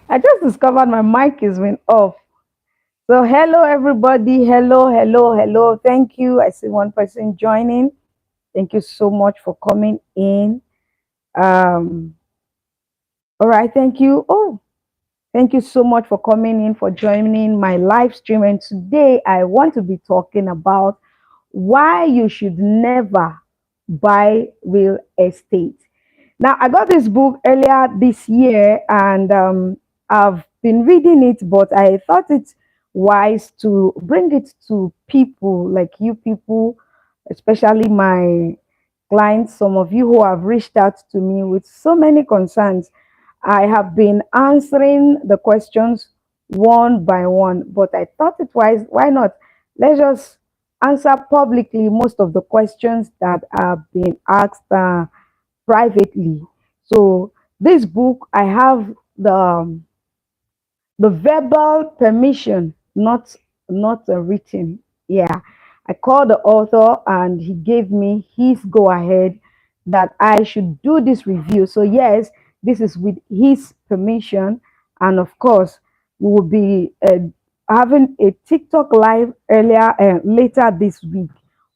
I just discovered my mic is been off. So hello everybody. Hello, hello, hello. Thank you. I see one person joining. Thank you so much for coming in. Um, all right, thank you. Oh, thank you so much for coming in, for joining my live stream. And today I want to be talking about why you should never buy real estate. Now, I got this book earlier this year and I've been reading it, but I thought it's wise to bring it to people like you people, especially my clients, some of you who have reached out to me with so many concerns. I have been answering the questions one by one, but I thought it wise, why not? Let's just answer publicly most of the questions that have been asked privately. So this book, I have the verbal permission, not written. Yeah, I called the author and he gave me his go ahead that I should do this review. So yes, this is with his permission, and of course, we will be having a TikTok live earlier later this week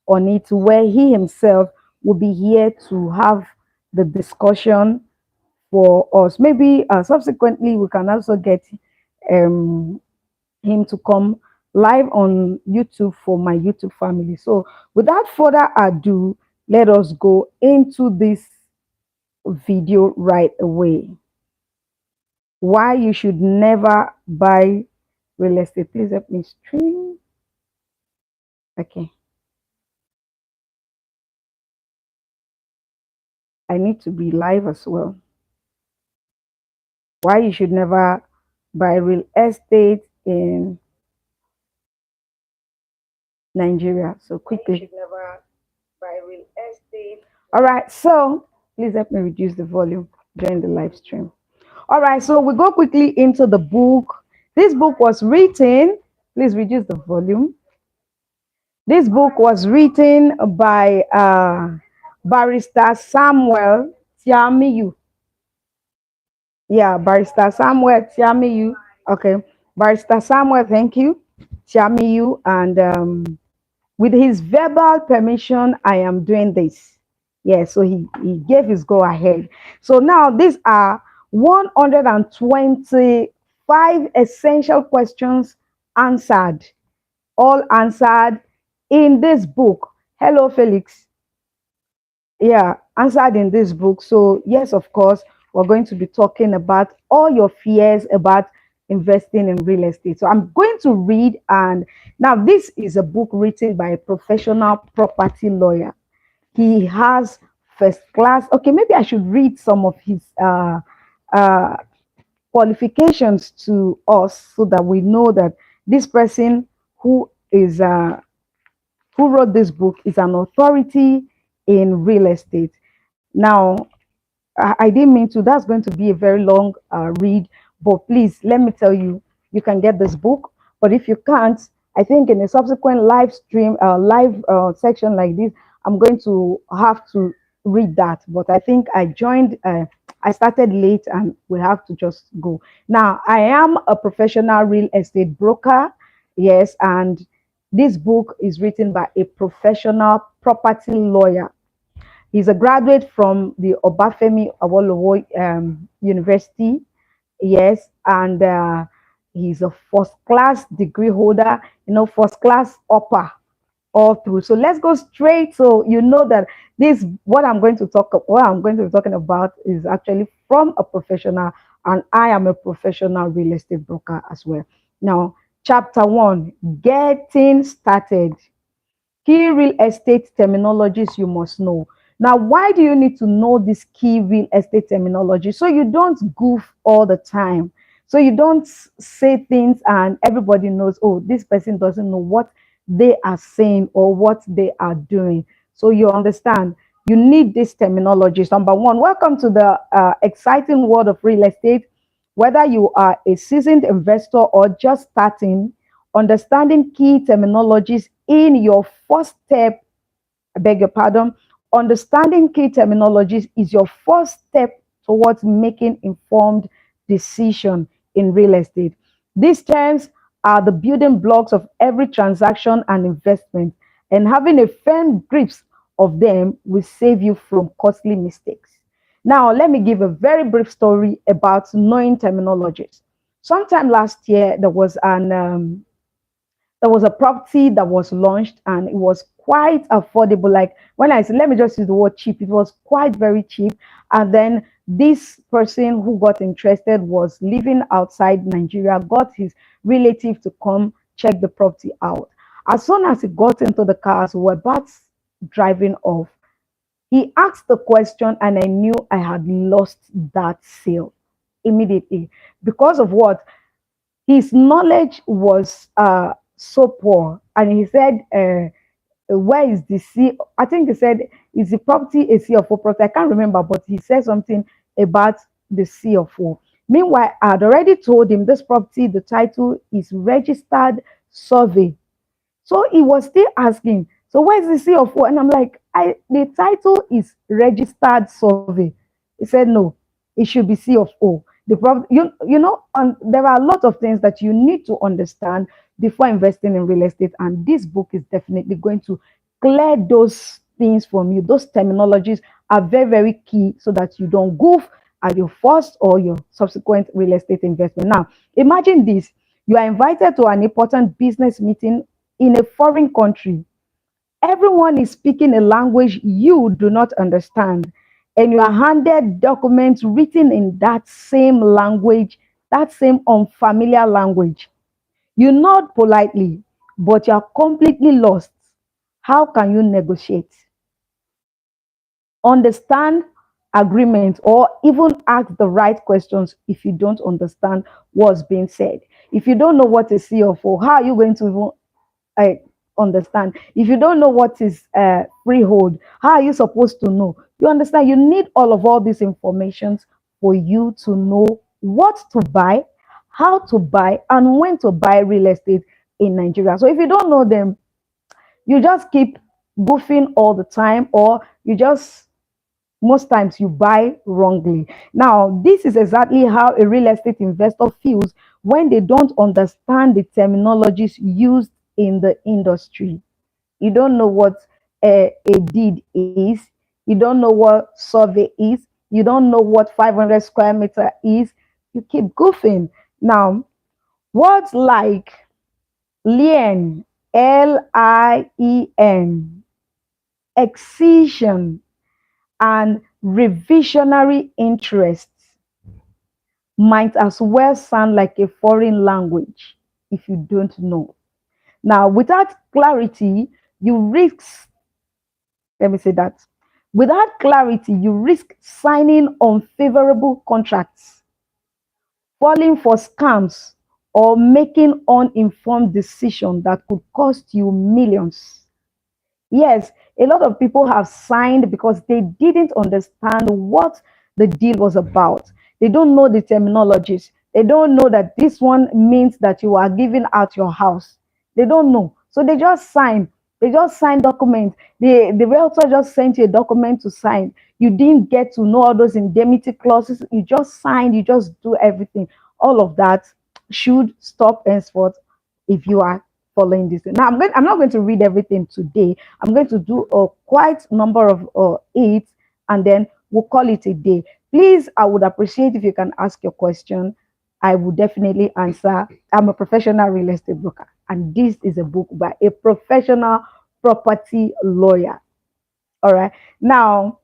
on it, where he himself will be here to have the discussion for us. Maybe subsequently we can also get um, him to come live on YouTube for my YouTube family. So, without further ado, let us go into this video right away. Why you should never buy real estate. Please help me stream. Okay, I need to be live as well. Why you should never buy real estate in Nigeria. So quickly. You should never buy real estate. All right, so please help me reduce the volume during the live stream. All right, so we go quickly into the book. This book was written, please reduce the volume. This book was written by Barrister Samuel Tiamiyu. Yeah, Barrister Samuel Tiamiyu. Okay, Barrister Samuel, thank you. Tiamiyu, and with his verbal permission, I am doing this. Yeah, so he gave his go ahead. So now these are 125 essential questions answered, all answered in this book. Hello, Felix. Yeah, answered in this book. So, yes, of course, we're going to be talking about all your fears about investing in real estate. So, I'm going to read, and now this is a book written by a professional property lawyer. He has first class. Okay, maybe I should read some of his uh, qualifications to us so that we know that this person who is who wrote this book is an authority in real estate. Now, I didn't mean to. That's going to be a very long read, but please let me tell you, you can get this book. But if you can't, I think in a subsequent live stream, live section like this, I'm going to have to read that. But I think I started late, and we have to just go. Now, I am a professional real estate broker, yes, and this book is written by a professional property lawyer. He's a graduate from the Obafemi Awolowo University. Yes, and he's a first class degree holder, first class upper all through. So let's go straight. So you know that this what I'm going to be talking about is actually from a professional, and I am a professional real estate broker as well. Now, chapter one, getting started. Key real estate terminologies you must know. Now, why do you need to know this key real estate terminology? So you don't goof all the time. So you don't say things and everybody knows, oh, this person doesn't know what they are saying or what they are doing. So you understand, you need this terminology. Number one, welcome to the exciting world of real estate. Whether you are a seasoned investor or just starting, understanding key terminologies in your first step, I beg your pardon, understanding key terminologies is your first step towards making informed decision in real estate. These terms are the building blocks of every transaction and investment, and having a firm grasp of them will save you from costly mistakes. Now, let me give a very brief story about knowing terminologies. Sometime last year, there was a property that was launched and it was quite affordable. Like when I say, let me just use the word cheap, it was quite very cheap. And then this person who got interested was living outside Nigeria, got his relative to come check the property out. As soon as he got into the car, as we were about driving off, he asked the question, and I knew I had lost that sale immediately. Because of what? His knowledge was so poor. And he said, where is the C? I think he said, is the property a C of O property? I can't remember, but he said something about the C of O. Meanwhile, I had already told him this property, the title is registered survey. So he was still asking, so where's the C of O? And I'm like, the title is registered survey. He said, no, it should be C of O. The problem, there are a lot of things that you need to understand before investing in real estate. And this book is definitely going to clear those things from you. Those terminologies are very, very key so that you don't goof at your first or your subsequent real estate investment. Now, imagine this. You are invited to an important business meeting in a foreign country. Everyone is speaking a language you do not understand, and you are handed documents written in that same language, that same unfamiliar language. You nod politely, but you are completely lost. How can you negotiate, understand agreement, or even ask the right questions if you don't understand what's being said? If you don't know what is CFO, how are you going to even understand? If you don't know what is freehold, how are you supposed to know? You understand? You need all these informations for you to know what to buy, how to buy, and when to buy real estate in Nigeria. So if you don't know them, you just keep goofing all the time, or you just most times you buy wrongly. Now, this is exactly how a real estate investor feels when they don't understand the terminologies used in the industry. You don't know what a deed is, you don't know what survey is, you don't know what 500 square meter is. You keep goofing. Now, words like lien, Lien, excision, and revisionary interests might as well sound like a foreign language if you don't know. Now, without clarity, you risk, let me say that, without clarity, you risk signing unfavorable contracts, falling for scams, or making uninformed decisions that could cost you millions. Yes, a lot of people have signed because they didn't understand what the deal was about. They don't know the terminologies. They don't know that this one means that you are giving out your house. They don't know. So they just sign. They just sign documents. The realtor just sent you a document to sign. You didn't get to know all those indemnity clauses. You just signed. You just do everything. All of that should stop henceforth if you are following this. Now, I'm not going to read everything today. I'm going to do a quite number of it, and then we'll call it a day. Please, I would appreciate if you can ask your question. I will definitely answer. I'm a professional real estate broker, and this is a book by a professional property lawyer. All right. Now,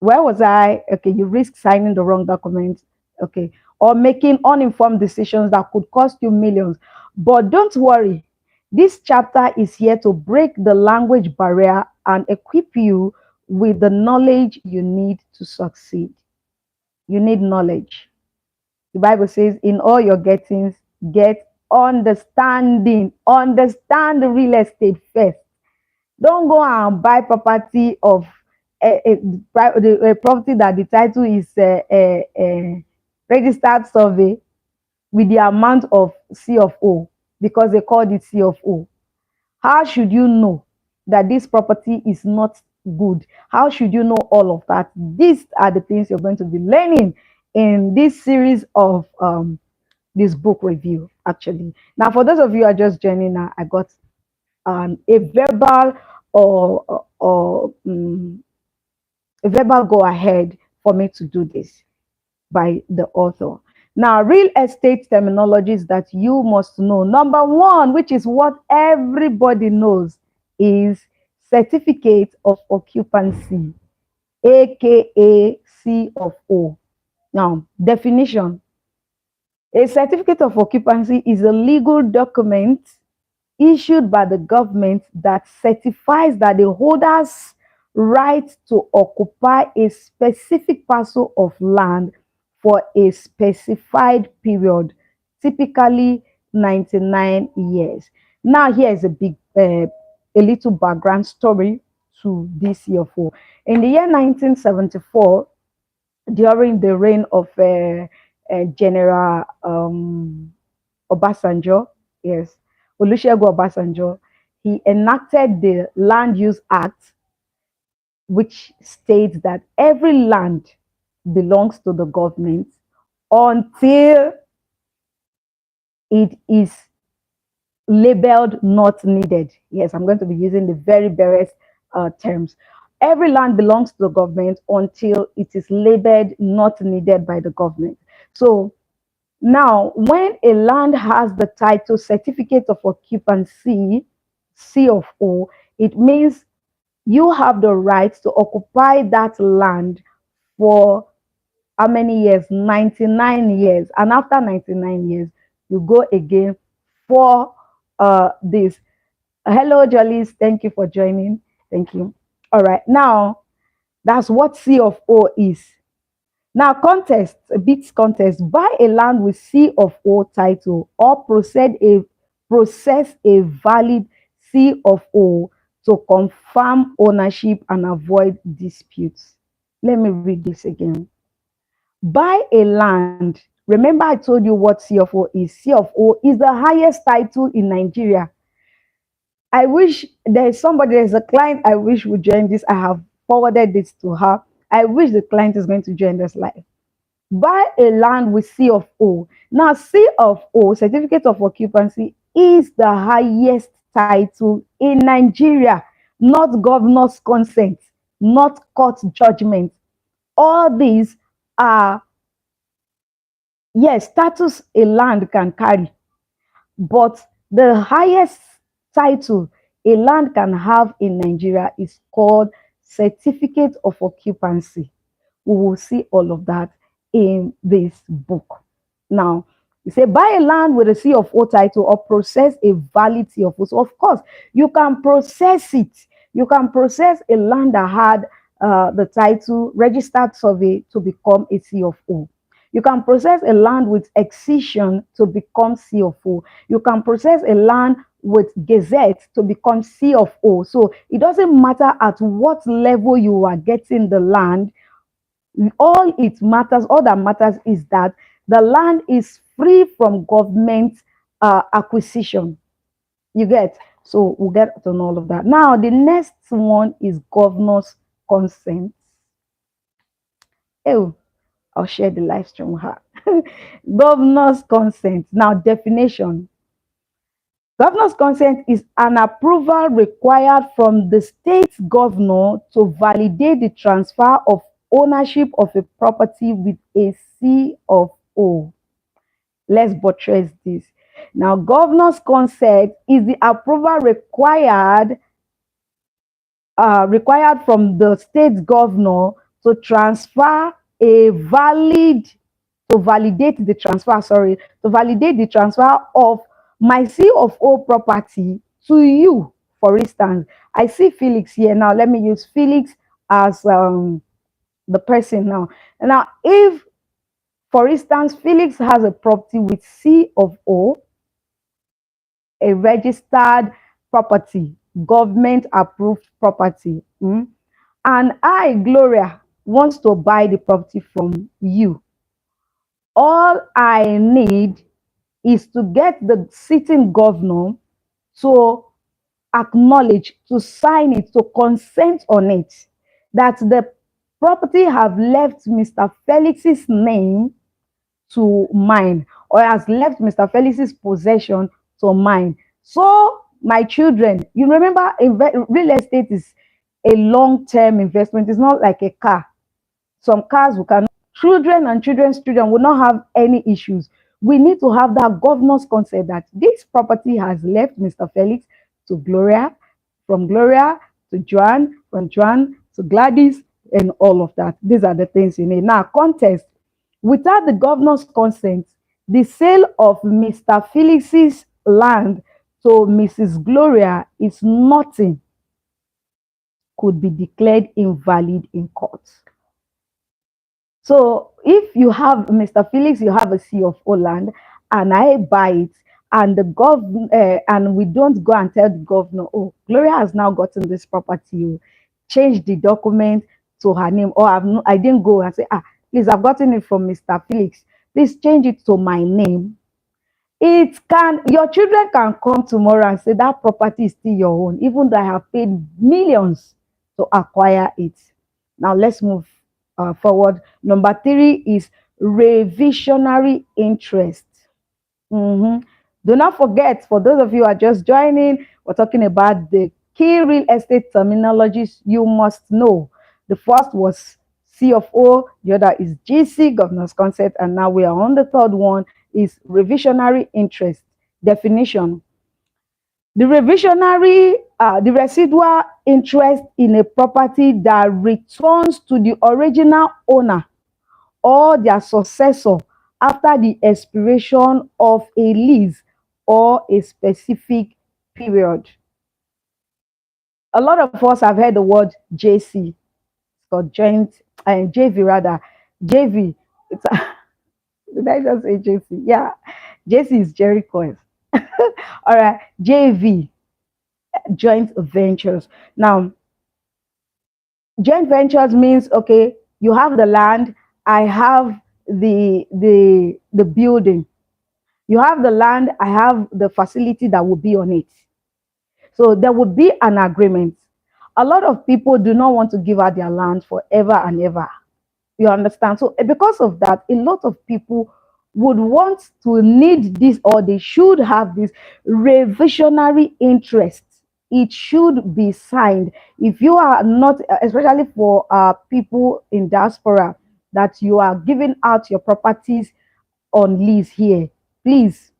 where was I? Okay, you risk signing the wrong document. Okay, or making uninformed decisions that could cost you millions. But don't worry, this chapter is here to break the language barrier and equip you with the knowledge you need to succeed. You need knowledge. The Bible says, in all your gettings, get understanding. Understand the real estate first. Don't go and buy property of a property that the title is registered survey with the amount of C of O because they called it C of O. How should you know that this property is not good? How should you know all of that? These are the things you're going to be learning in this series of this book review. Actually, now for those of you who are just joining now, I got a verbal or a verbal go ahead for me to do this by the author. Now, real estate terminologies that you must know. Number one, which is what everybody knows, is certificate of occupancy, aka C of O. Now, definition: a certificate of occupancy is a legal document issued by the government that certifies that the holder's right to occupy a specific parcel of land for a specified period, typically 99 years. Now, here is a little background story to this CFO. In the year 1974, during the reign of General Obasanjo, yes, Olusegun Obasanjo, he enacted the Land Use Act, which states that every land belongs to the government until it is labeled not needed. Yes, I'm going to be using the very best terms. Every land belongs to the government until it is labeled not needed by the government. So now, when a land has the title certificate of occupancy, C of O, it means you have the right to occupy that land for how many years? 99 years. And after 99 years, you go again for this. Hello, Jollies. Thank you for joining. Thank you. All right. Now, that's what C of O is. Now, contest, a bit contest. Buy a land with C of O title or process a valid C of O to confirm ownership and avoid disputes. Let me read this again. Buy a land. Remember, I told you what C of O is. C of O is the highest title in Nigeria. I wish there's a client I wish would join this. I have forwarded this to her. I wish the client is going to join this live. Buy a land with C of O. Now, C of O, certificate of occupancy, is the highest title in Nigeria, not governor's consent, not court judgment. All these are, yes, status a land can carry, but the highest title a land can have in Nigeria is called certificate of occupancy. We will see all of that in this book. Now, you say buy a land with a C of O title or process a valid C of O. So, of course, you can process it. You can process a land that had the title registered survey to become a C of O. You can process a land with excision to become C of O. You can process a land with gazette to become C of O. So it doesn't matter at what level you are getting the land. All that matters is that the land is free from government acquisition. You get? So we'll get to all of that. Now, the next one is governor's consent. Oh, I'll share the live stream with her. Governor's consent. Now, definition. Governor's consent is an approval required from the state governor to validate the transfer of ownership of a property with a C of O. Let's buttress this. Now, governor's consent is the approval required from the state governor to transfer a valid to validate the transfer of my C of O property to you. For instance, I see Felix here. Now let me use Felix as the person now. Now, if, for instance, Felix has a property with C of O, a registered property, government approved property, and I, Gloria, wants to buy the property from you, all I need is to get the sitting governor to acknowledge, to sign it, to consent on it, that the property have left Mr. Felix's name to mine, or has left Mr. Felix's possession to mine. So, my children, you remember, real estate is a long term investment. It's not like a car. Some cars we can, children and children's children will not have any issues. We need to have that governor's consent that this property has left Mr. Felix to Gloria, from Gloria to Joan, from Joan to Gladys, and all of that. These are the things you need. Now, context. Without the governor's consent, the sale of Mr. Felix's land to Mrs. Gloria is nothing, could be declared invalid in court. So if you have Mr. Felix, you have a C of O land, and I buy it, and the and we don't go and tell the governor, oh, Gloria has now gotten this property, oh, change the document to her name, or I didn't go and say, ah, please, I've gotten it from Mr. Felix. Please change it to my name. It can, your children can come tomorrow and say that property is still your own, even though I have paid millions to acquire it. Now let's move forward. Number three is revisionary interest. Mhm. Do not forget, for those of you who are just joining, we're talking about the key real estate terminologies you must know. The first was C of O, the other is GC, governor's consent, and now we are on the third one, is revisionary interest. Definition. The residual interest in a property that returns to the original owner or their successor after the expiration of a lease or a specific period. A lot of us have heard the word JC, or joint, and JV rather. JV, it's did I just say JC? Yeah, JC is Jericho. All right, JV, joint ventures. Now, joint ventures means, okay, you have the land, I have the building. You have the land, I have the facility that will be on it. So there would be an agreement. A lot of people do not want to give out their land forever and ever. You understand? So because of that, a lot of people would want to need this, or they should have this revisionary interest. It should be signed. If you are not, especially for people in diaspora, that you are giving out your properties on lease here, please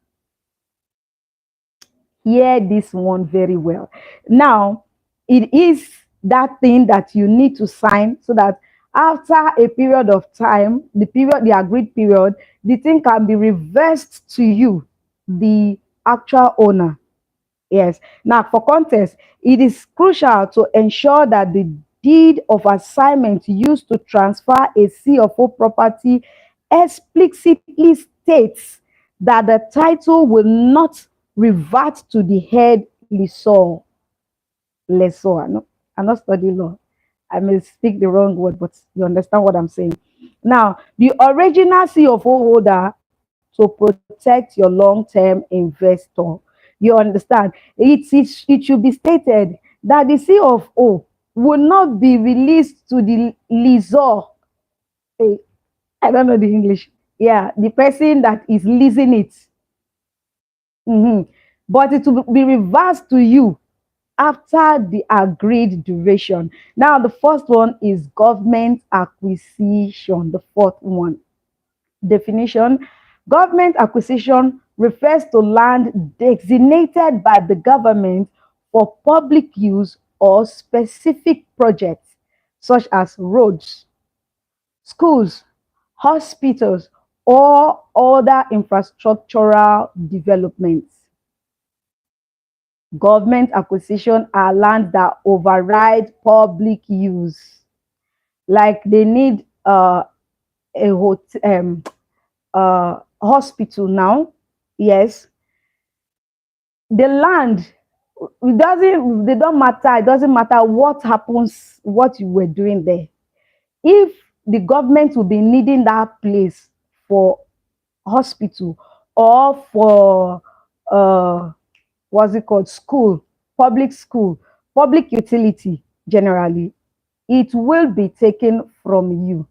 hear this one very well. Now, it is that thing that you need to sign so that after a period of time, the agreed period, the thing can be reversed to you, the actual owner. Yes. Now, for context, it is crucial to ensure that the deed of assignment used to transfer a C of O property explicitly states that the title will not revert to the head lessor. Lessor. I'm not studying law. I may speak the wrong word, but you understand what I'm saying. Now, the original C of O holder to protect your long-term investor. You understand? It should be stated that the C of O will not be released to the leaser. Eh, I don't know the English. Yeah, the person that is leasing it. Mhm. But it will be reversed to you after the agreed duration. Now, the first one is government acquisition, the fourth one. Definition. Government acquisition refers to land designated by the government for public use or specific projects such as roads, schools, hospitals, or other infrastructural developments. Government acquisition are lands that override public use. Like they need a hospital now. Yes, the land, they don't matter. It doesn't matter what happens, what you were doing there. If the government will be needing that place for hospital, or for what's it called, school, public utility generally, it will be taken from you.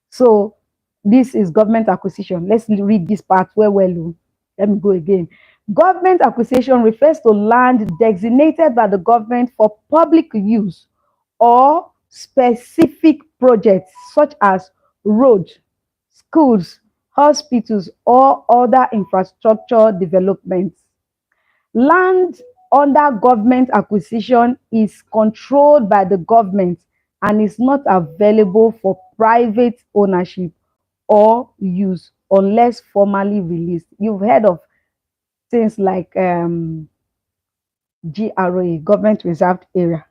So this is government acquisition. Let's read this part well. Oh. Let me go again. Government acquisition refers to land designated by the government for public use or specific projects such as roads, schools, hospitals, or other infrastructure developments. Land under government acquisition is controlled by the government and is not available for private ownership or use unless formally released. You've heard of things like GRA, government reserved area.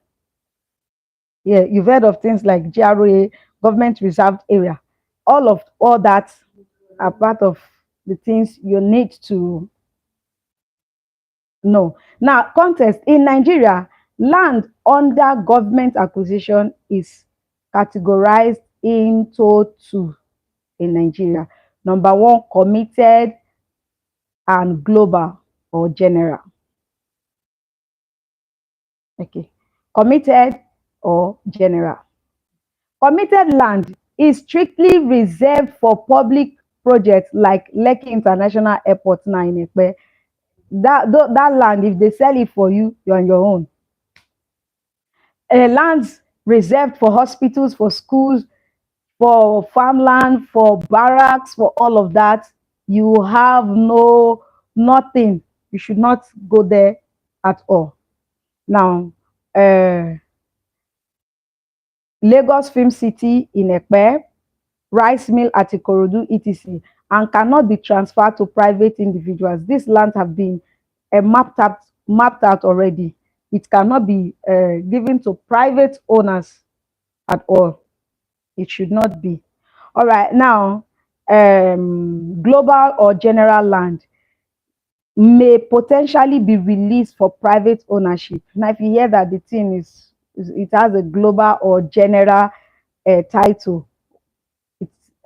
Yeah, you've heard of things like GRA, government reserved area. All that are part of the things you need to know. Now, context in Nigeria, land under government acquisition is categorized into two in Nigeria. Number one, committed and global or general. Okay. Committed or general. Committed land is strictly reserved for public projects like Lekki International Airport now in Ekpe. That land, if they sell it for you, you're on your own. Lands reserved for hospitals, for schools, for farmland, for barracks, for all of that, you have nothing. You should not go there at all. Now, Lagos Film City in Ekpe, rice mill at Ikorodu, etc., and cannot be transferred to private individuals. These lands have been mapped out already. It cannot be given to private owners at all. It should not be. All right, now, global or general land may potentially be released for private ownership. Now, if you hear that the thing it has a global or general title,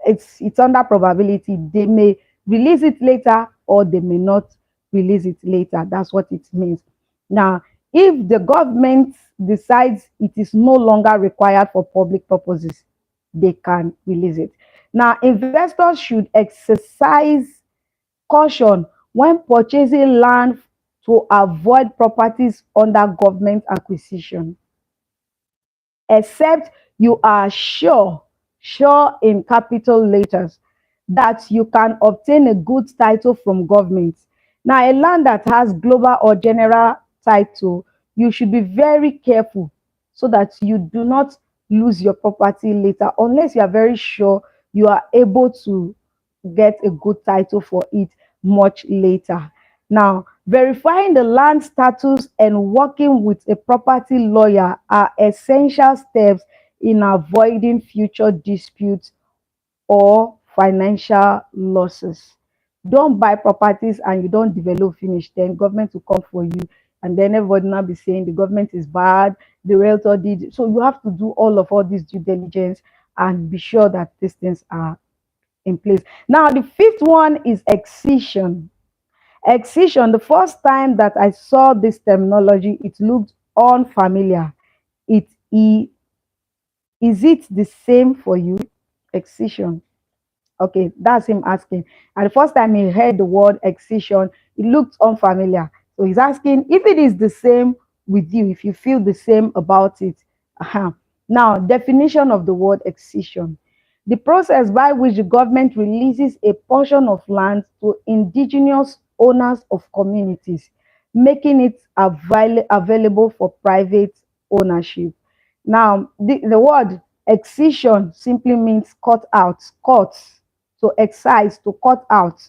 it's under probability. They may release it later or they may not release it later. That's what it means. Now, if the government decides it is no longer required for public purposes, they can release it. Now, investors should exercise caution when purchasing land to avoid properties under government acquisition, except you are sure in capital letters that you can obtain a good title from government. Now, a land that has global or general title, you should be very careful so that you do not lose your property later, unless you are very sure you are able to get a good title for it much later. Now, verifying the land status and working with a property lawyer are essential steps in avoiding future disputes or financial losses. Don't buy properties and you don't develop finish, then government will come for you, and then everybody now be saying the government is bad, the realtor did. So you have to do all this due diligence and be sure that these things are in place. Now, the fifth one is excision. Excision, the first time that I saw this terminology, it looked unfamiliar. Is it the same for you? Excision. Okay, that's him asking. And the first time he heard the word excision, it looked unfamiliar. So he's asking if it is the same with you, if you feel the same about it. Now, definition of the word excision. The process by which the government releases a portion of land to indigenous owners of communities, making it available for private ownership. Now, the word excision simply means cut out, cut. So excise, to cut out.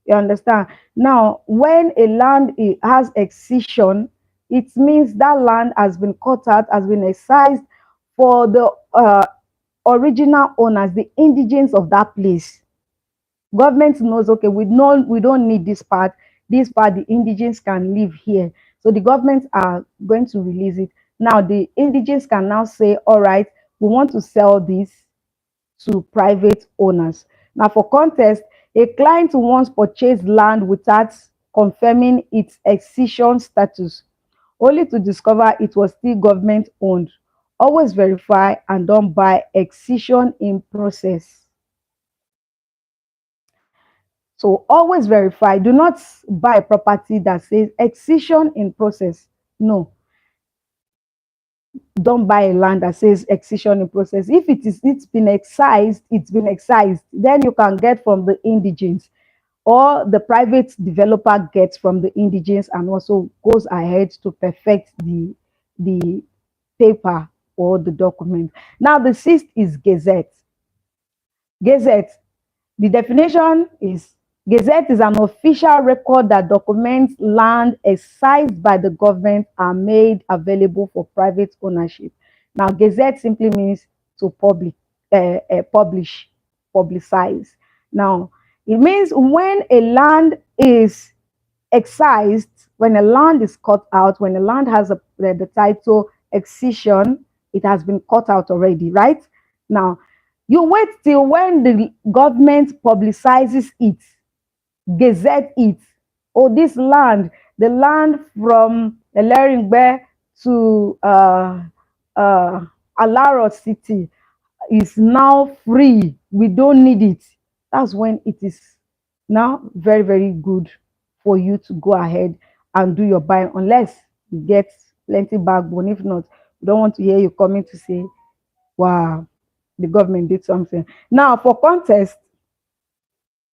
You understand? Now, when a land has excision, it means that land has been cut out, has been excised for the original owners, the indigenes of that place. Government knows, okay, we don't need this part. This part, the indigenes can live here. So the government are going to release it. Now, the indigenes can now say, all right, we want to sell this to private owners. Now, for context, a client who once purchased land without confirming its excision status, only to discover it was still government owned, Always verify and don't buy excision in process. So always verify. Do not buy a property that says excision in process. No, don't buy a land that says excision in process. If it's been excised, it's been excised. Then you can get from the indigens, or the private developer gets from the indigens and also goes ahead to perfect the paper or the document. Now the sixth is gazette. Gazette. The definition is gazette is an official record that documents land excised by the government and made available for private ownership. Now, gazette simply means to publish, publicize. Now, it means when a land is excised, when a land is cut out, when a land has the title excision, it has been cut out already, right? Now, you wait till when the government publicizes it, gazette it. Oh, this land, the land from Eleringbe to uh, Alaro City is now free. We don't need it. That's when it is now very, very good for you to go ahead and do your buying, unless you get plenty backbone. If not, we don't want to hear you coming to say, wow, the government did something. Now, for context,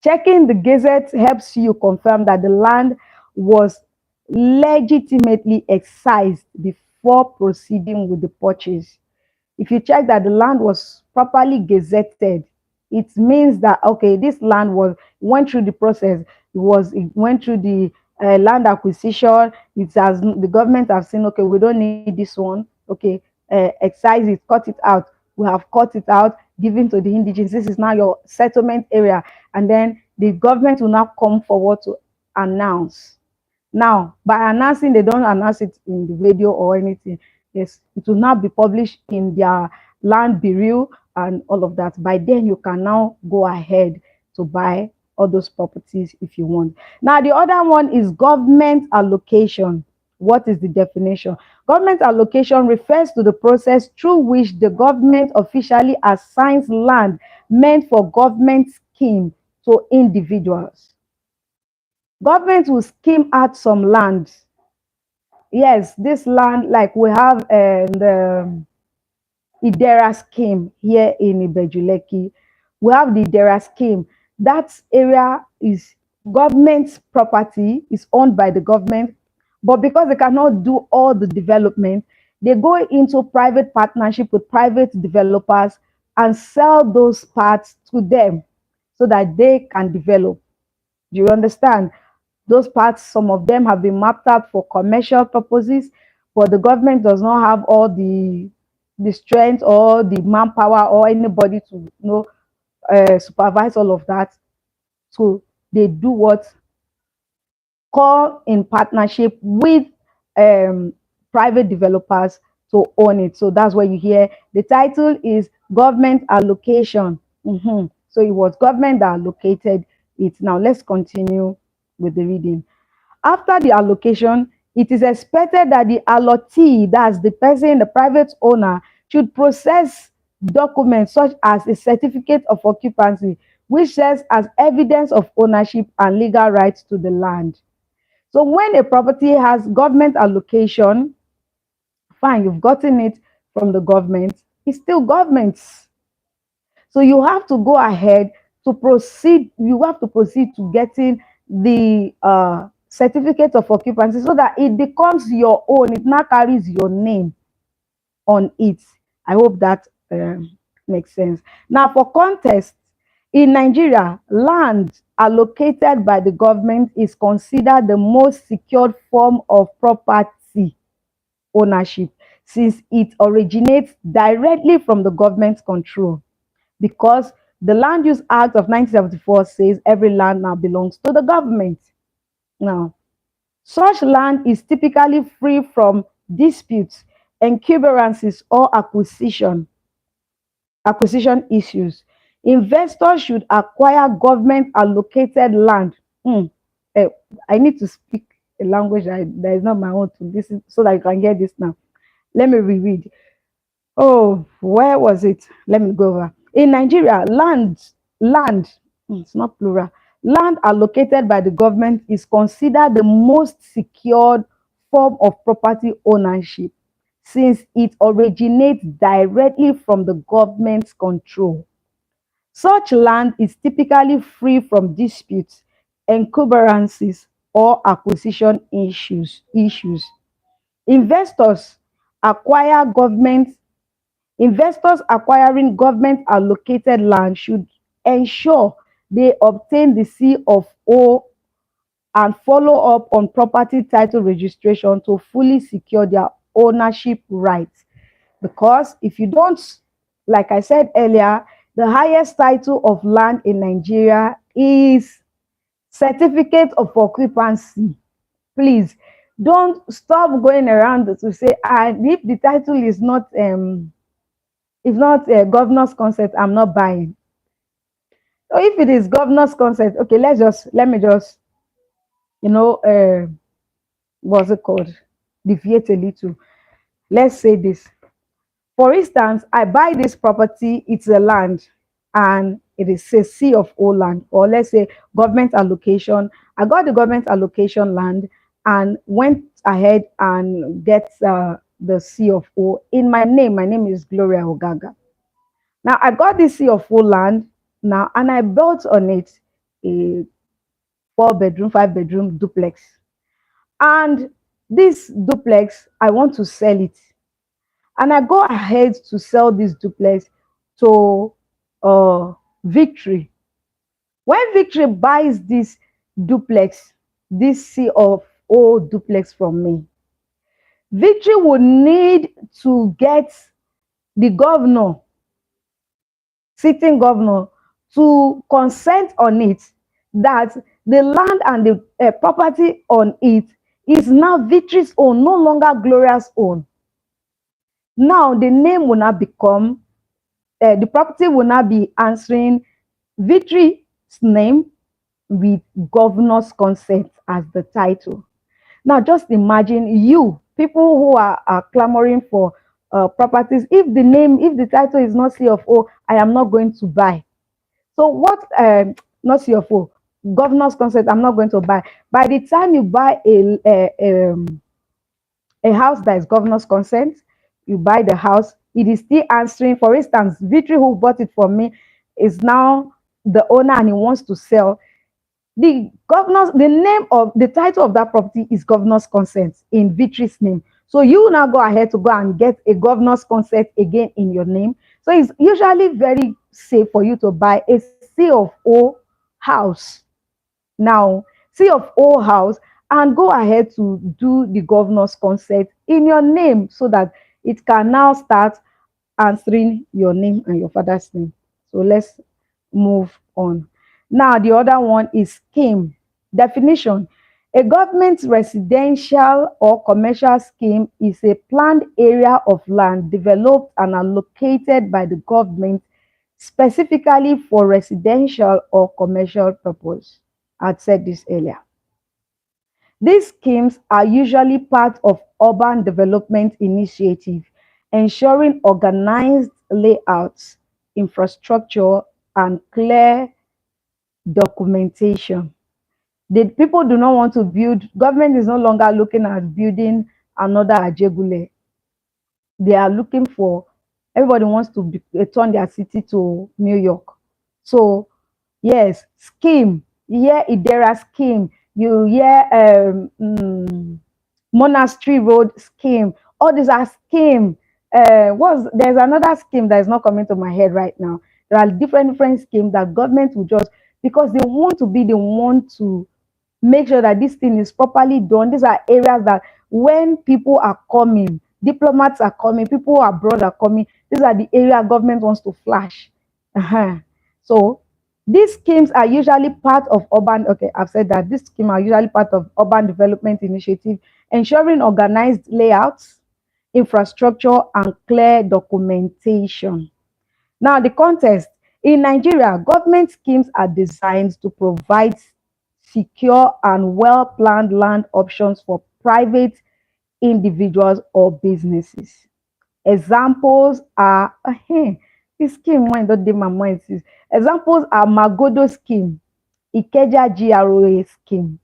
checking the gazette helps you confirm that the land was legitimately excised before proceeding with the purchase. If you check that the land was properly gazetted, it means that okay, this land was went through the process. It went through the land acquisition. It has the government have seen okay, we don't need this one. Okay, excise it, cut it out. We have cut it out, given to the indigenes. This is now your settlement area, and then the government will now come forward to announce. Now, by announcing, they don't announce it in the radio or anything. Yes, it will now be published in their land bureau and all of that. By then, you can now go ahead to buy all those properties if you want. Now, the other one is government allocation. What is the definition? Government allocation refers to the process through which the government officially assigns land meant for government scheme to individuals. Government will scheme out some land. Yes, this land, like we have the Idera scheme here in Ibejuleki. We have the Idera scheme. That area is government's property, is owned by the government, but because they cannot do all the development, they go into private partnership with private developers and sell those parts to them so that they can develop. Do you understand? Those parts, some of them have been mapped out for commercial purposes, but the government does not have all the strength or the manpower or anybody to supervise all of that. So they do what call in partnership with um, private developers to own it. So that's where you hear the title is government allocation. So it was government that allocated it. Now let's continue with the reading. After the allocation, it is expected that the allottee, that's the person, the private owner, should process documents such as a certificate of occupancy, which serves as evidence of ownership and legal rights to the land. So when a property has government allocation, fine, you've gotten it from the government, it's still government's. So you have to go ahead to proceed, you have to proceed to getting the certificate of occupancy so that it becomes your own, it now carries your name on it. I hope that makes sense. Now, for context, in Nigeria, land allocated by the government is considered the most secured form of property ownership since it originates directly from the government's control, because the Land Use Act of 1974 says every land now belongs to the government. Now, such land is typically free from disputes, encumbrances, or acquisition issues. Investors should acquire government allocated land. Eh, I need to speak a language that is not my own to listen so that you can get this now. Let me reread. Oh, where was it? Let me go over. In Nigeria, land, it's not plural, land allocated by the government is considered the most secured form of property ownership since it originates directly from the government's control. Such land is typically free from disputes, encumbrances, or acquisition issues. Investors acquire government Investors acquiring government allocated land should ensure they obtain the C of O and follow up on property title registration to fully secure their ownership rights. Because if you don't, like I said earlier, the highest title of land in Nigeria is certificate of occupancy. Please don't stop going around to say, and if the title is not if not a governor's consent, I'm not buying. So if it is governor's consent, okay, let me just, you know, what's it called? Deviate a little. Let's say this. For instance, I buy this property, it's a land, and it is a C of O land, or let's say government allocation. I got the government allocation land and went ahead and get the C of O in my name. My name is Gloria Ogaga. Now I got this sea of full land now, and I built on it a 4 bedroom, 5 bedroom duplex. And this duplex, I want to sell it. And I go ahead to sell this duplex to Victory. When Victory buys this duplex, this sea of O duplex from me, Victory would need to get the governor, sitting governor, to consent on it that the land and the property on it is now Victory's own, no longer Gloria's own. Now the name will not become, the property will not be answering Victory's name with governor's consent as the title. Now just imagine you, people who are clamoring for properties, if the title is not C of O, I am not going to buy. So what, not CFO, governor's consent, I'm not going to buy. By the time you buy a house that is governor's consent, you buy the house, it is still answering. For instance, Victory, who bought it from me, is now the owner and he wants to sell. The name of the title of that property is governor's consent in Victory's name. So you now go ahead to go and get a governor's consent again in your name. So it's usually very safe for you to buy a C of O house now, C of O house, and go ahead to do the governor's consent in your name so that it can now start answering your name and your father's name. So let's move on. Now, the other one is scheme. Definition. A government residential or commercial scheme is a planned area of land developed and allocated by the government specifically for residential or commercial purpose. I said this earlier. These schemes are usually part of urban development initiative, ensuring organized layouts, infrastructure, and clear documentation. The people do not want to build, government is no longer looking at building another Ajegule. They are looking for, everybody wants to turn their city to New York. So yes, scheme. You hear Idera scheme. You hear Monastery Road scheme. All these are scheme. There's another scheme that is not coming to my head right now. There are different schemes that government will just, because they want to be the one to make sure that this thing is properly done. These are areas that when people are coming, diplomats are coming, people abroad are coming, these are the area government wants to flash. So these schemes are usually part of urban, okay, I've said that these schemes are usually part of urban development initiative, ensuring organized layouts, infrastructure, and clear documentation. Now, the context. In Nigeria, government schemes are designed to provide secure and well-planned land options for private individuals or businesses. Examples are this scheme when don't dey my mind since. Examples are Magodo scheme, Ikeja GROA scheme,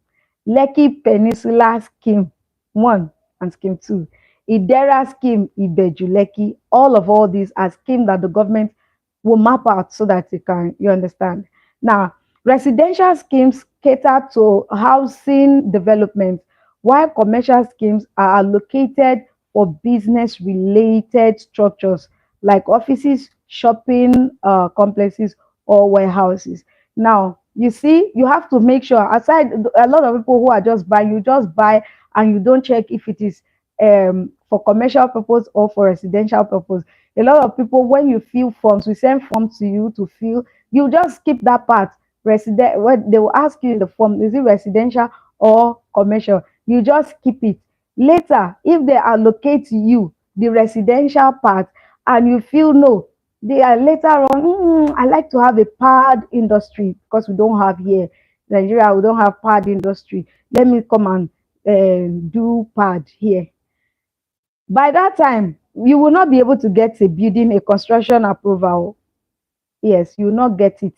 Lekki Peninsula scheme 1 and scheme 2, Idera scheme Ibeju Lekki. All these are schemes that the government will map out so that you understand. Now, residential schemes cater to housing development, while commercial schemes are allocated for business related structures like offices, shopping complexes, or warehouses. Now, you see, you have to make sure, aside a lot of people who are just buying, you just buy and you don't check if it is for commercial purpose or for residential purpose. A lot of people, when you fill forms, we send forms to you to fill, you just skip that part. Resident, what they will ask you in the form, is it residential or commercial? You just skip it. Later, if they allocate to you the residential part and you feel no, they are later on, I like to have a pad industry because we don't have here Nigeria, we don't have pad industry. Let me come and do pad here. By that time, you will not be able to get a building, a construction approval. Yes, you will not get it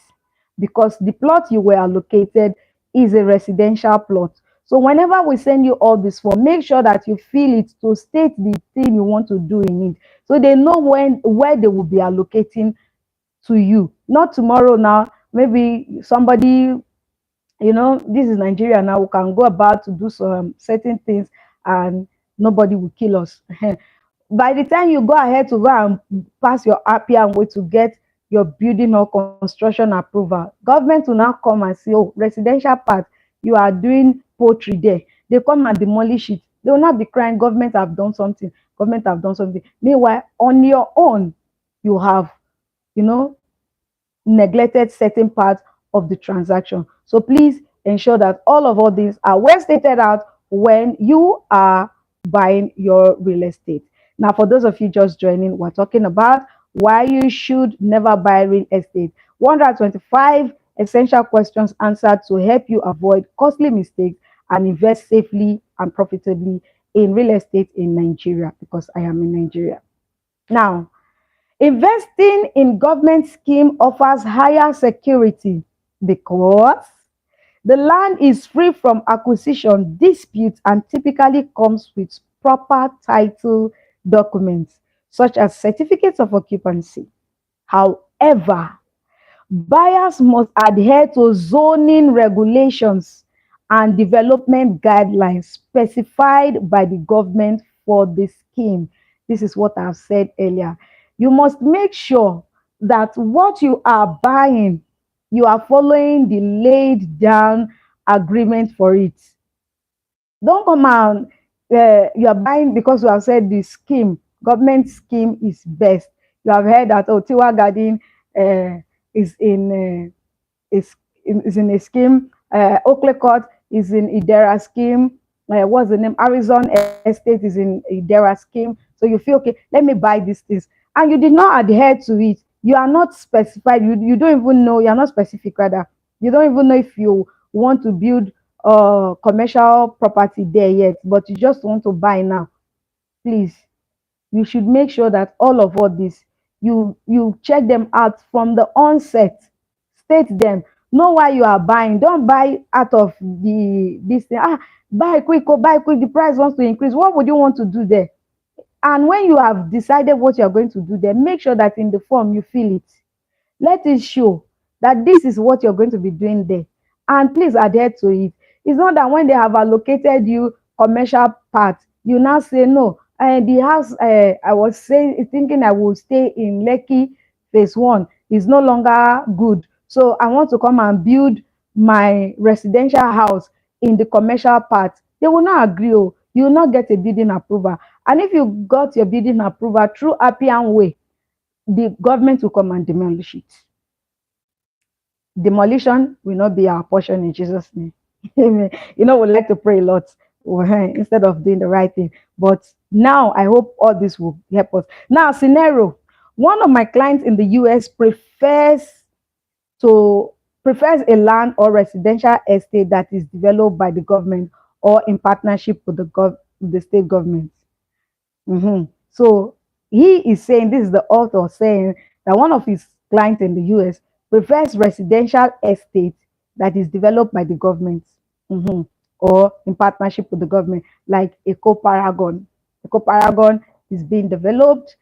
because the plot you were allocated is a residential plot. So whenever we send you all this form, make sure that you fill it to state the thing you want to do in it. So they know where they will be allocating to you. Not tomorrow now, maybe somebody, this is Nigeria now, we can go about to do some certain things and nobody will kill us. By the time you go ahead to go and pass your RP and wait to get your building or construction approval, government will now come and say, oh, residential part, you are doing poultry there. They come and demolish it. They will not be crying, government have done something, government have done something. Meanwhile, on your own, you have, you know, neglected certain parts of the transaction. So please ensure that all these are well stated out when you are buying your real estate. Now, for those of you just joining, we're talking about why you should never buy real estate. 125 essential questions answered to help you avoid costly mistakes and invest safely and profitably in real estate in Nigeria, because I am in Nigeria. Now, investing in government scheme offers higher security because the land is free from acquisition disputes and typically comes with proper title documents such as certificates of occupancy. However, buyers must adhere to zoning regulations and development guidelines specified by the government for the scheme. This is what I've said earlier. You must make sure that what you are buying, you are following the laid down agreement for it. Don't come out, you are buying because you have said the scheme, government scheme is best. You have heard that, oh, Tiwa Garden is in a scheme. Oakley Court is in Idera scheme. What's the name? Arizona Estate is in Idera scheme. So you feel, okay, let me buy these things. And you did not adhere to it. You are not specified. You don't even know. You are not specific, rather. You don't even know if you want to build commercial property there yet, but you just want to buy now. Please, you should make sure that all this, you check them out from the onset. State them, know why you are buying. Don't buy out of this thing. Buy quick, oh, buy quick, the price wants to increase. What would you want to do there? And when you have decided what you are going to do there, make sure that in the form you fill it. Let it show that this is what you're going to be doing there, and please adhere to it. It's not that when they have allocated you commercial part, you now say no. The house I was saying, thinking I will stay in Lekki phase 1 is no longer good, so I want to come and build my residential house in the commercial part. They will not agree. Oh, you will not get a building approval. And if you got your building approval through Appian way, the government will come and demolish it. Demolition will not be our portion in Jesus' name. Amen. We like to pray a lot instead of doing the right thing. But now I hope all this will help us. Now, scenario. One of my clients in the US prefers a land or residential estate that is developed by the government or in partnership with the state government. So he is saying, this is the author saying, that one of his clients in the US prefers residential estate that is developed by the government, mhm, or in partnership with the government, like Eco Paragon. Eco Paragon is being developed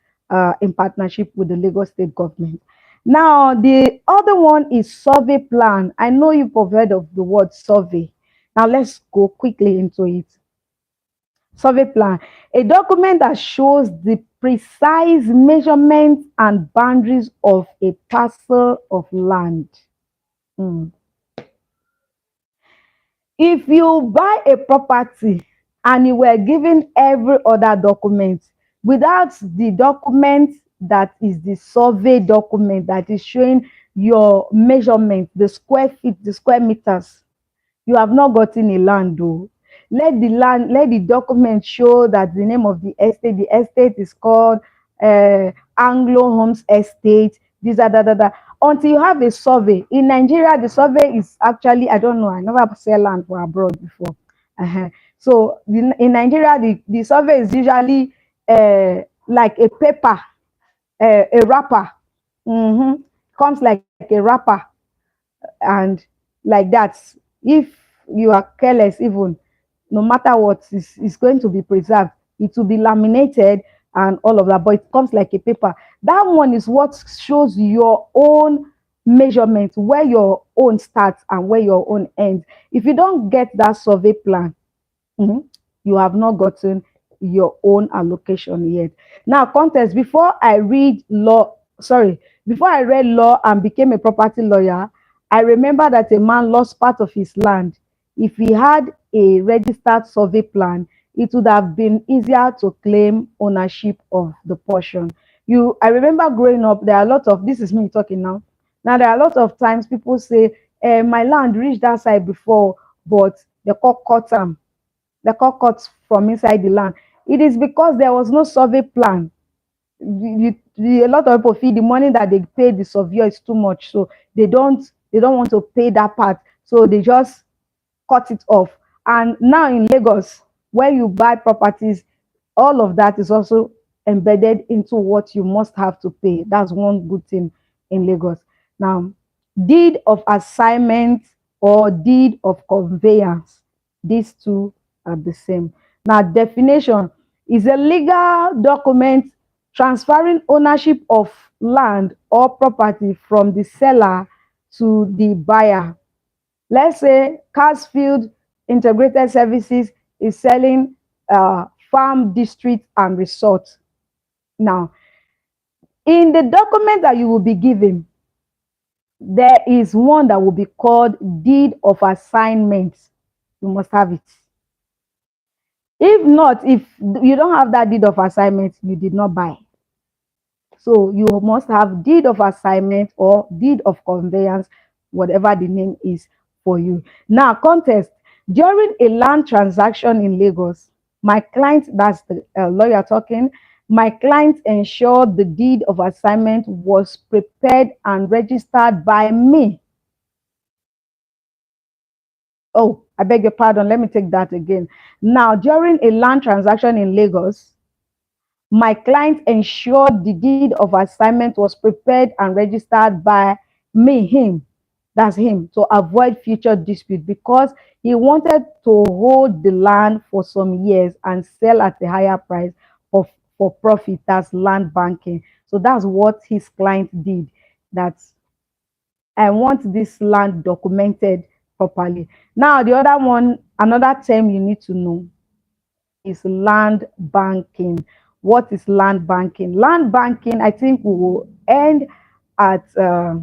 in partnership with the Lagos State government. Now, the other one is survey plan. I know you've heard of the word survey. Now, let's go quickly into it. Survey plan, a document that shows the precise measurements and boundaries of a parcel of land. Mm. If you buy a property and you were given every other document without the document that is the survey document that is showing your measurement, the square feet, the square meters, you have not gotten a land though. Let the document show that the estate is called Anglo Homes Estate, this are until you have a survey. In Nigeria, the survey is actually, I don't know, I never sell land for abroad before. So in Nigeria, the survey is usually like a paper, a wrapper. Mm-hmm. Comes like a wrapper, and like that, if you are careless, even no matter what is going to be preserved, it will be laminated and all of that, but it comes like a paper. That one is what shows your own measurement, where your own starts and where your own ends. If you don't get that survey plan, mhm, you have not gotten your own allocation yet. Now, context, before I read law and became a property lawyer, I remember that a man lost part of his land. If he had a registered survey plan, it would have been easier to claim ownership of the portion. I remember growing up, there are a lot of, this is me talking now. Now, there are a lot of times people say, my land reached that side before, but the court cut them, the court cuts from inside the land. It is because there was no survey plan. A lot of people feel the money that they pay the surveyor is too much, so they don't want to pay that part, so they just cut it off. And now in Lagos, where you buy properties, all of that is also embedded into what you must have to pay. That's one good thing in Lagos. Now, deed of assignment or deed of conveyance, these two are the same. Now, definition is a legal document transferring ownership of land or property from the seller to the buyer. Let's say Carsfield Integrated Services is selling farm district and resort. Now, in the document that you will be given, there is one that will be called deed of assignment. You must have it. If not, if you don't have that deed of assignment, you did not buy. So you must have deed of assignment or deed of conveyance, whatever the name is for you. Now, context. During a land transaction in Lagos, my client, that's the lawyer talking, my client ensured the deed of assignment was prepared and registered by me. Oh, I beg your pardon. Let me take that again. Now, during a land transaction in Lagos, my client ensured the deed of assignment was prepared and registered by me, him, that's him, to avoid future dispute because he wanted to hold the land for some years and sell at a higher price of, for profit. That's land banking. So that's what his client did. That's, I want this land documented properly. Now, the other one, another term you need to know is land banking. What is land banking? Land banking, I think we will end at the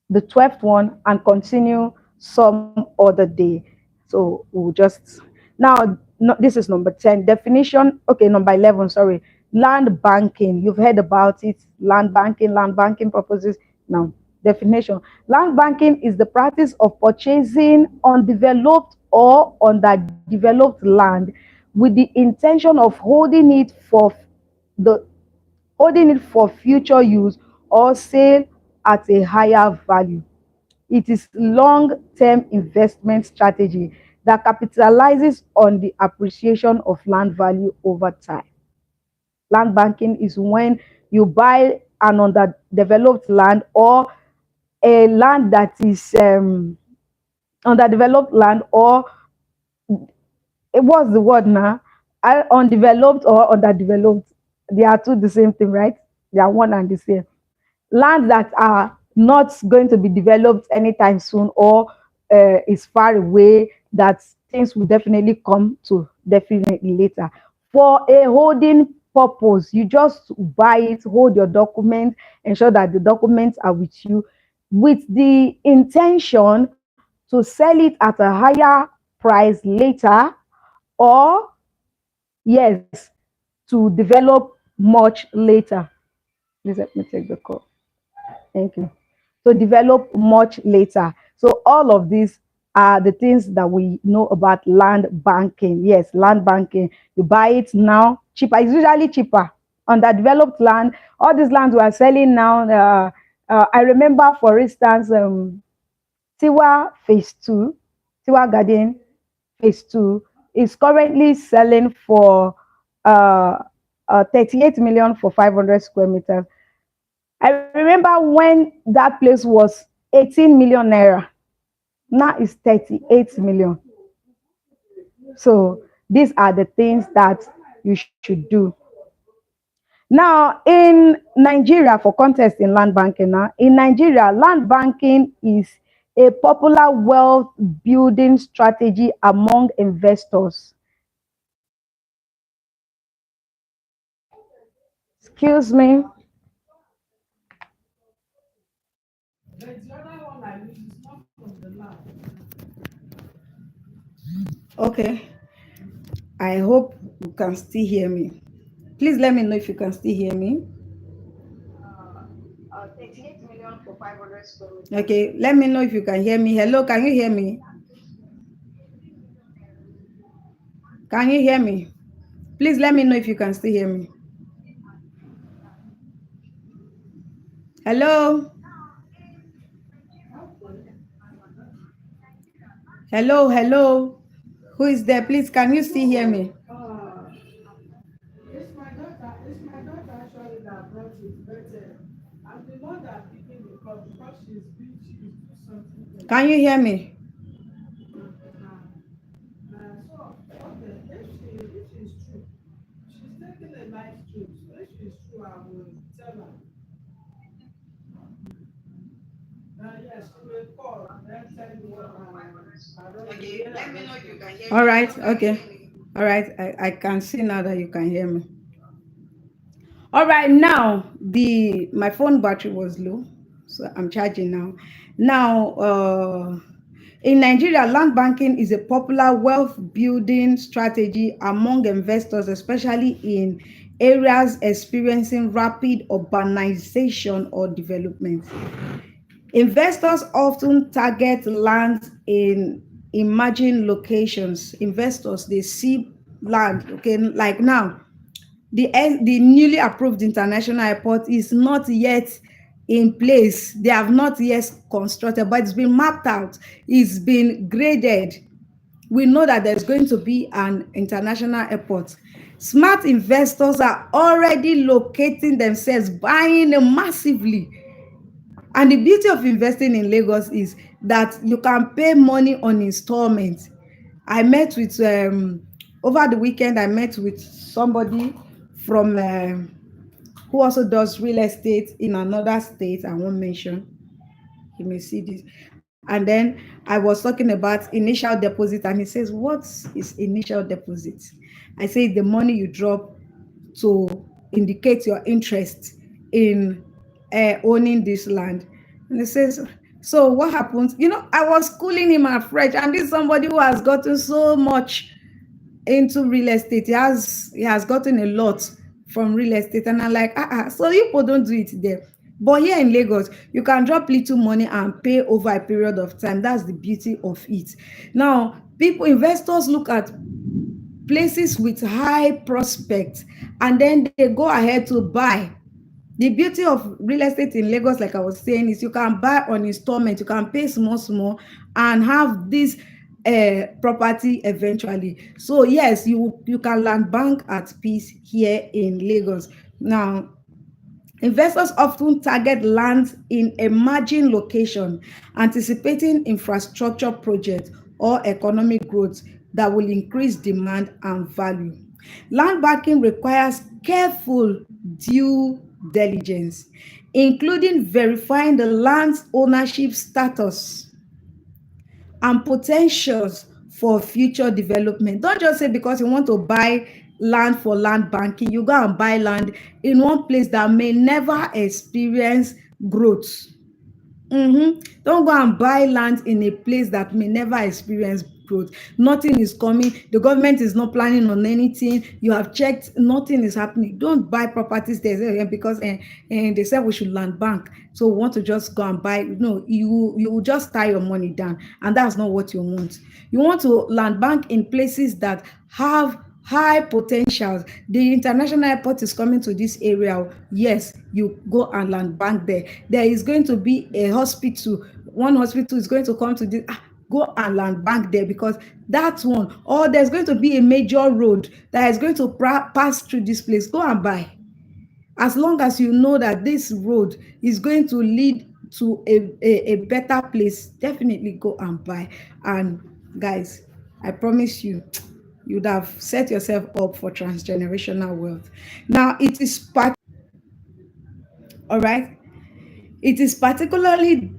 12th one and continue some other day. So we'll just, now, no, this is number 10. Definition, okay, number 11, sorry. Land banking. You've heard about it. Land banking purposes. Now, definition. Land banking is the practice of purchasing undeveloped or underdeveloped land with the intention of the holding it for future use or sale at a higher value. It is long-term investment strategy that capitalizes on the appreciation of land value over time. land banking is when you buy an underdeveloped land, or a land that is underdeveloped land, or what's the word now? Undeveloped or underdeveloped. They are two the same thing, right? They are one and the same. Lands that are not going to be developed anytime soon, or is far away, that things will definitely come to definitely later. For a holding purpose, you just buy it, hold your documents, ensure that the documents are with you, with the intention to sell it at a higher price later, or yes, to develop much later. Please let me take the call. Thank you. To develop much later. So all of these are the things that we know about land banking. Yes, land banking. You buy it now, cheaper. It's usually cheaper. Underdeveloped land, all these lands we are selling now. I remember, for instance, Tiwa Phase 2, Tiwa Garden Phase 2 is currently selling for uh, 38 million for 500 square meters. I remember when that place was 18 million naira. Now it's 38 million. So these are the things that you should do. Now, in Nigeria, for context in land banking, now in Nigeria, land banking is a popular wealth building strategy among investors. Excuse me. Okay, I hope you can still hear me. Please let me know if you can still hear me. 38 million for 500 square meters. Okay, let me know if you can hear me. Hello, can you hear me? Can you hear me? Please let me know if you can still hear me. Hello? Hello, hello. Who is there? Please, can you still hear me? It's my daughter actually that brought it, but I'm the one that picking the call because she's busy, she's doing something Can you hear me? now. So okay, if she's true, she's taking a live stream. So if she's true, I will tell her. Yes, she will call and then tell you what I don't know where I don't hear me. All right, okay. All right, I can see now that you can hear me. All right, now the my phone battery was low, so I'm charging now. Now, in Nigeria, land banking is a popular wealth building strategy among investors, especially in areas experiencing rapid urbanization or development. Investors often target land in emerging locations. Investors, they see land, okay, like now the newly approved international airport is not yet in place. They have not yet constructed, but it's been mapped out, it's been graded. We know that there's going to be an international airport. Smart investors are already locating themselves, buying massively. And the beauty of investing in Lagos is that you can pay money on installment. I met with over the weekend. I met with somebody from who also does real estate in another state. I won't mention. You may see this. And then I was talking about initial deposit, and he says, "What is initial deposit?" I say, "The money you drop to indicate your interest in owning this land." And he says, "So what happens?" I was schooling him afresh, and this is somebody who has gotten so much into real estate. He has gotten a lot from real estate, and I'm like, so you people don't do it there. But here in Lagos, you can drop little money and pay over a period of time. That's the beauty of it. Now, investors look at places with high prospects, and then they go ahead to buy. The beauty of real estate in Lagos, like I was saying, is you can buy on installment, you can pay small small and have this property eventually. So yes, you can land bank at peace here in Lagos. Now, investors often target lands in emerging location, anticipating infrastructure projects or economic growth that will increase demand and value. Land banking requires careful due diligence, including verifying the land's ownership status and potentials for future development. Don't just say because you want to buy land for land banking, you go and buy land in one place that may never experience growth. Don't go and buy land in a place that may never experience growth. Nothing is coming. The government is not planning on anything. You have checked, nothing is happening. Don't buy properties there because they said we should land bank. So we want to just go and buy. No, you will just tie your money down, and that's not what you want. You want to land bank in places that have high potentials. The international airport is coming to this area. Yes, you go and land bank there. There is going to be a hospital. One hospital is going to come to this. Go and land bank there because that one. Or there's going to be a major road that is going to pass through this place. Go and buy. As long as you know that this road is going to lead to a better place, definitely go and buy. And guys, I promise you, you'd have set yourself up for transgenerational wealth. Now, all right, it is particularly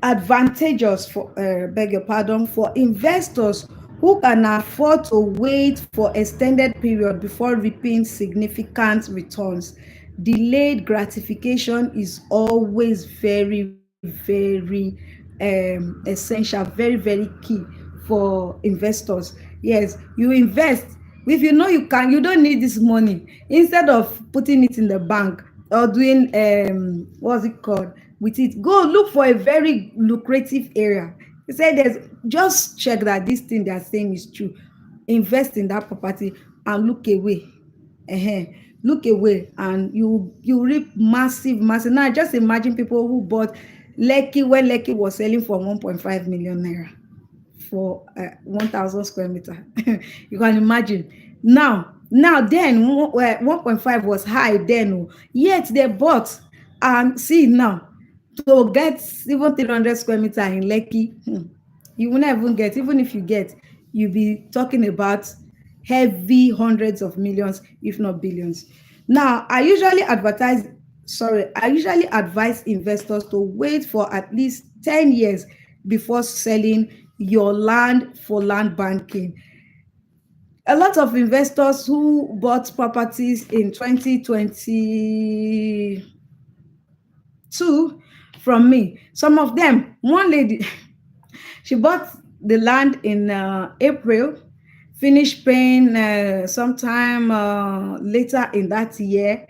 advantageous for, beg your pardon, for investors who can afford to wait for extended period before reaping significant returns. Delayed gratification is always very, very essential, very, very key for investors. Yes, you invest. If you know you don't need this money, instead of putting it in the bank or doing what's it called with it, go look for a very lucrative area. He said there's just check that this thing they are saying is true. Invest in that property and look away. uh Look away and you reap massive. Now just imagine people who bought Lekki when Lekki was selling for 1.5 million naira for 1,000 square meter. You can imagine. Now then 1.5 was high then, yet they bought. And see now, to get even 300 square meter in Lekki, you will not even get. Even if you get, you'll be talking about heavy hundreds of millions, if not billions. Now, I usually advise investors to wait for at least 10 years before selling your land for land banking. A lot of investors who bought properties in 2022 from me, some of them, one lady, she bought the land in April, finished paying sometime later in that year,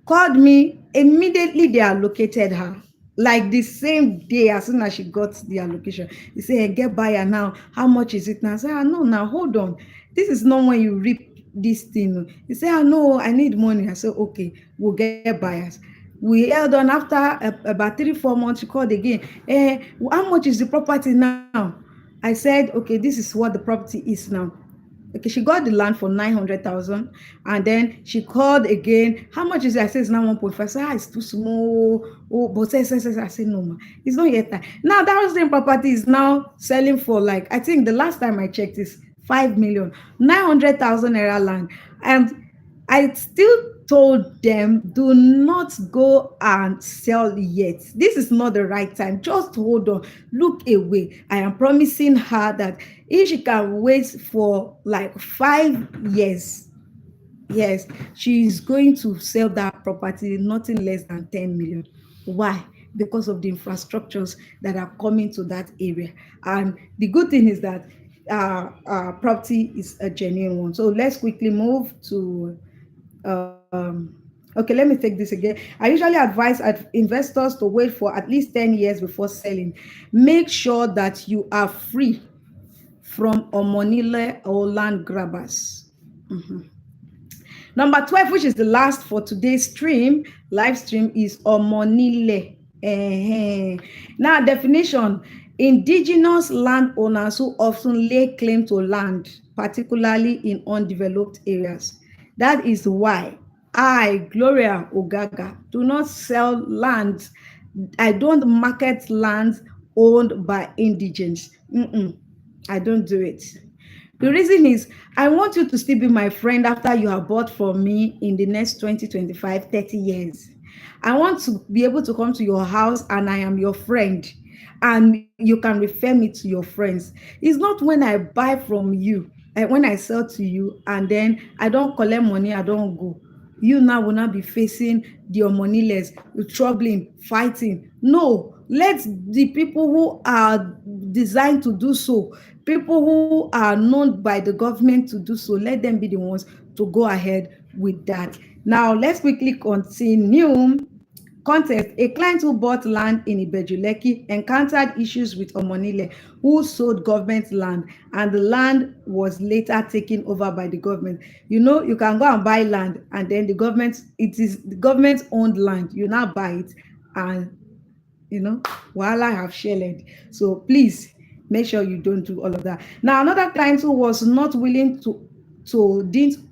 called me immediately. They allocated her like the same day. As soon as she got the allocation, they say, hey, get buyer now. How much is it now? I say, no, now hold on, this is not when you reap this thing. He say, no, I need money. I said, okay, we'll get buyers. We held on. After about 3 4 months, she called again. How much is the property now? I said, okay, this is what the property is now. Okay, she got the land for 900,000, and then she called again. How much is it? I said it's now 1.5. I said, it's too small. Oh, but I said, no, ma, it's not yet time. Now that same property is now selling for, like, I think the last time I checked is 5 million, 900,000 naira land. And I still told them, do not go and sell yet. This is not the right time. Just hold on, look away. I am promising her that if she can wait for like 5 years, yes, she is going to sell that property nothing less than 10 million. Why? Because of the infrastructures that are coming to that area. And the good thing is that property is a genuine one. So let's quickly move to okay, let me take this again. I usually advise investors to wait for at least 10 years before selling. Make sure that you are free from omonile or land grabbers. Number 12, which is the last for today's live stream, is omonile. Ehen. Now, definition: indigenous landowners who often lay claim to land, particularly in undeveloped areas. That is why I, Gloria Ogaga, do not sell land. I don't market lands owned by indigents. Mm-mm, I don't do it. The reason is I want you to still be my friend after you have bought from me in the next 20, 25, 30 years. I want to be able to come to your house and I am your friend and you can refer me to your friends. It's not when I buy from you, when I sell to you and then I don't collect money, I don't go. You now will not be facing the moneyless, troubling, fighting. No, let the people who are designed to do so, people who are known by the government to do so, let them be the ones to go ahead with that. Now, let's quickly continue. Context: a client who bought land in Ibejuleki encountered issues with Omonile, who sold government land, and the land was later taken over by the government. You know, you can go and buy land, and then it is the government owned land. You now buy it, and wahala have shelled. So please make sure you don't do all of that. Now, another client who was not willing to didn't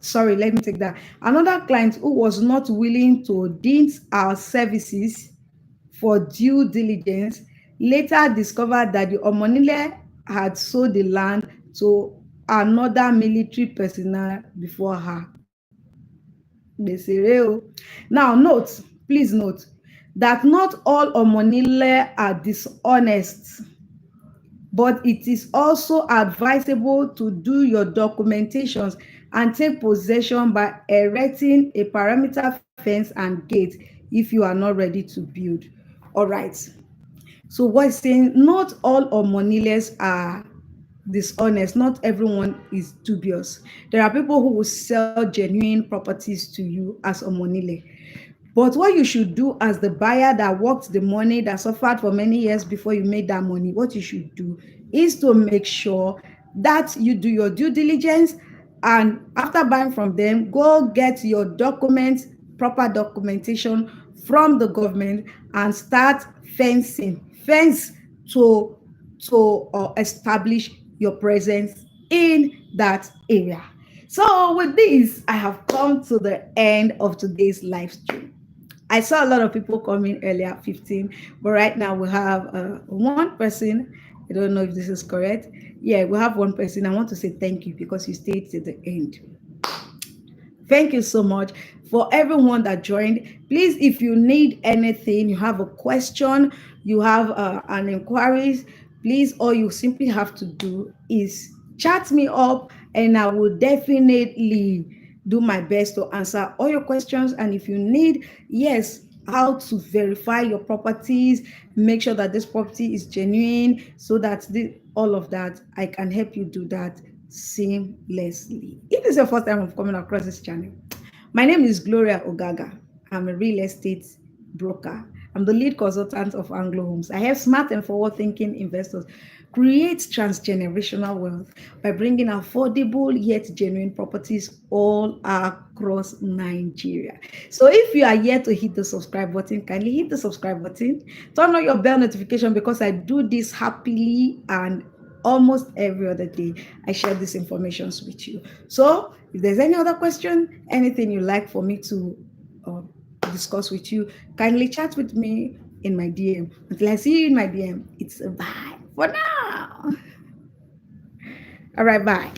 sorry, let me take that. Another client who was not willing to dint our services for due diligence later discovered that the Omonile had sold the land to another military personnel before her. Gbese o. Now note, please note that not all Omonile are dishonest, but it is also advisable to do your documentations and take possession by erecting a perimeter fence and gate if you are not ready to build. All right. So what is saying, not all Omoniles are dishonest. Not everyone is dubious. There are people who will sell genuine properties to you as Omonile. But what you should do as the buyer that worked the money, that suffered for many years before you made that money, what you should do is to make sure that you do your due diligence, and after buying from them, go get your documents, proper documentation from the government, and start fence to establish your presence in that area. So with this, I have come to the end of today's live stream. I saw a lot of people coming earlier, 15, but right now we have one person. I don't know if this is correct. Yeah, we have one person. I want to say thank you because you stayed to the end. Thank you so much for everyone that joined. Please, if you need anything, you have a question, you have an inquiries, please, all you simply have to do is chat me up and I will definitely do my best to answer all your questions. And if you need, yes, how to verify your properties, make sure that this property is genuine, so that all of that, I can help you do that seamlessly. If this is your first time of coming across this channel, my name is Gloria Ogaga. I'm a real estate broker. I'm the lead consultant of Anglo Homes. I help smart and forward-thinking investors create transgenerational wealth by bringing affordable yet genuine properties all across Nigeria. So if you are yet to hit the subscribe button, kindly hit the subscribe button. Turn on your bell notification because I do this happily and almost every other day. I share these informations with you. So if there's any other question, anything you'd like for me to uh, discuss with you, kindly chat with me in my DM. Until I see you in my DM, it's a bye for now. All right, bye.